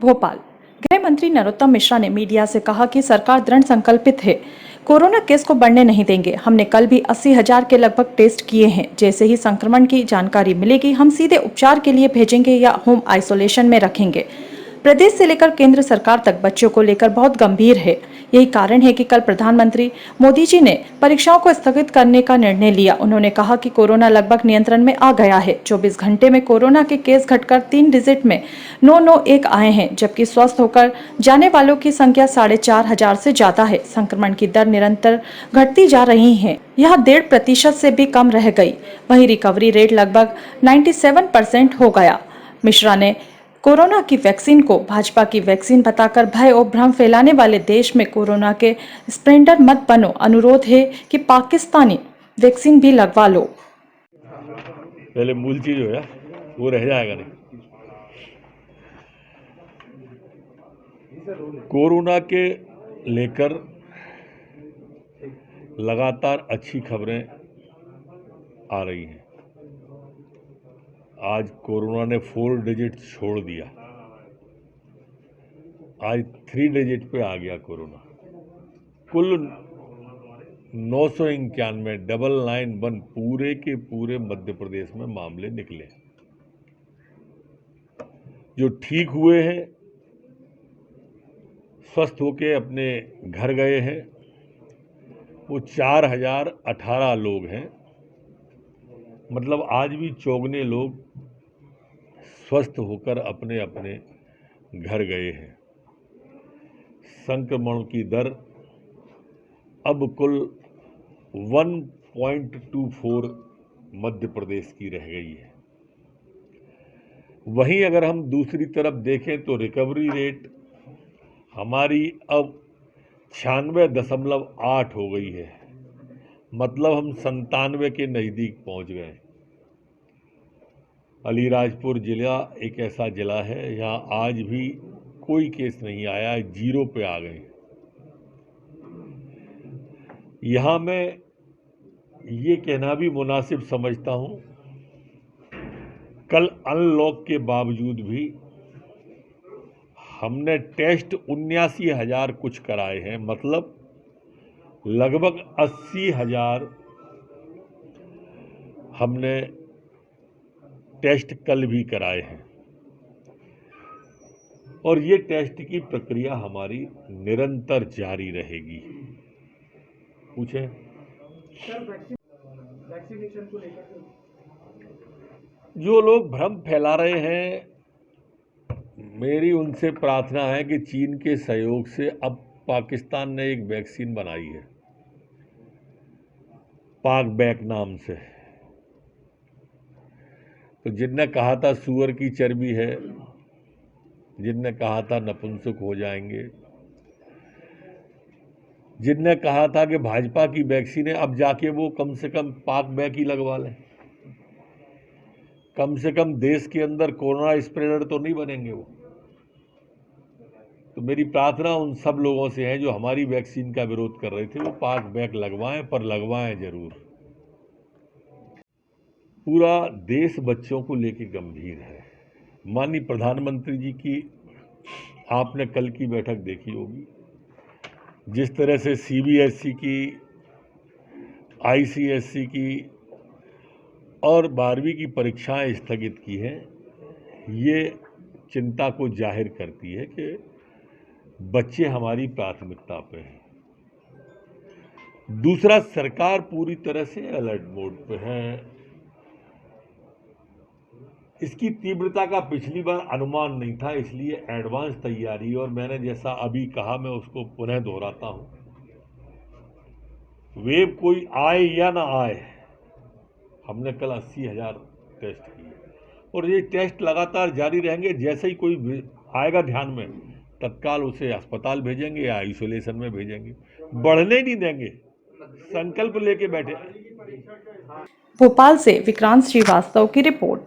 भोपाल। गृह मंत्री नरोत्तम मिश्रा ने मीडिया से कहा कि सरकार दृढ़ संकल्पित है, कोरोना केस को बढ़ने नहीं देंगे। हमने कल भी 80,000 के लगभग टेस्ट किए हैं। जैसे ही संक्रमण की जानकारी मिलेगी, हम सीधे उपचार के लिए भेजेंगे या होम आइसोलेशन में रखेंगे। प्रदेश से लेकर केंद्र सरकार तक बच्चों को लेकर बहुत गंभीर है। यही कारण है कि कल प्रधानमंत्री मोदी जी ने परीक्षाओं को स्थगित करने का निर्णय लिया। उन्होंने कहा कि कोरोना लगभग नियंत्रण में आ गया है। 24 घंटे में कोरोना के केस घटकर 3 डिजिट में 991 आए हैं, जबकि स्वस्थ होकर जाने वालों की संख्या 4,500 से ज्यादा है। संक्रमण की दर निरंतर घटती जा रही है, यह 1.5% से भी कम रह गई। वहीं रिकवरी रेट लगभग 97% हो गया। मिश्रा ने कोरोना की वैक्सीन को भाजपा की वैक्सीन बताकर भय और भ्रम फैलाने वाले देश में कोरोना के स्प्रेडर मत बनो। अनुरोध है कि पाकिस्तानी वैक्सीन भी लगवा लो। पहले मूल चीज हो वो रह जाएगा नहीं। कोरोना के लेकर लगातार अच्छी खबरें आ रही हैं। आज कोरोना ने 4 डिजिट छोड़ दिया, आज 3 डिजिट पे आ गया कोरोना। कुल 991 991 पूरे के पूरे मध्य प्रदेश में मामले निकले। जो ठीक हुए हैं, स्वस्थ होके अपने घर गए हैं, वो 4,018 लोग हैं। मतलब आज भी 54 लोग स्वस्थ होकर अपने अपने घर गए हैं। संक्रमण की दर अब कुल 1.24 मध्य प्रदेश की रह गई है। वहीं अगर हम दूसरी तरफ देखें तो रिकवरी रेट हमारी अब 96.8 हो गई है। मतलब हम 97 के नज़दीक पहुंच गए। अलीराजपुर जिला एक ऐसा जिला है यहाँ आज भी कोई केस नहीं आया है, 0 पे आ गए। यहाँ मैं ये कहना भी मुनासिब समझता हूँ, कल अनलॉक के बावजूद भी हमने टेस्ट 79,000 कुछ कराए हैं। मतलब लगभग 80,000 हमने टेस्ट कल भी कराए हैं और ये टेस्ट की प्रक्रिया हमारी निरंतर जारी रहेगी। पूछे वैक्सीनेशन को लेकर जो लोग भ्रम फैला रहे हैं, मेरी उनसे प्रार्थना है कि चीन के सहयोग से अब पाकिस्तान ने एक वैक्सीन बनाई है, पाकबैक नाम से। तो जिनने कहा था सूअर की चर्बी है, जिनने कहा था नपुंसक हो जाएंगे, जिनने कहा था कि भाजपा की वैक्सीन है, अब जाके वो कम से कम पाकबैक ही लगवा लें। कम से कम देश के अंदर कोरोना स्प्रेडर तो नहीं बनेंगे वो। तो मेरी प्रार्थना उन सब लोगों से है जो हमारी वैक्सीन का विरोध कर रहे थे, वो पाकबैक लगवाएं, पर लगवाएं जरूर। पूरा देश बच्चों को लेकर गंभीर है। माननीय प्रधानमंत्री जी की आपने कल की बैठक देखी होगी। जिस तरह से सीबीएसई की, आईसीएसई की और 12वीं की परीक्षाएं स्थगित की हैं, ये चिंता को जाहिर करती है कि बच्चे हमारी प्राथमिकता पे हैं। दूसरा, सरकार पूरी तरह से अलर्ट मोड पे है। इसकी तीव्रता का पिछली बार अनुमान नहीं था, इसलिए एडवांस तैयारी, और मैंने जैसा अभी कहा मैं उसको पुनः दोहराता हूं, वेव कोई आए या ना आए, हमने कल 80,000 टेस्ट किए और ये टेस्ट लगातार जारी रहेंगे। जैसे ही कोई आएगा ध्यान में, तत्काल उसे अस्पताल भेजेंगे या आइसोलेशन में भेजेंगे, बढ़ने नहीं देंगे। संकल्प लेके बैठे। भोपाल से विक्रांत श्रीवास्तव की रिपोर्ट।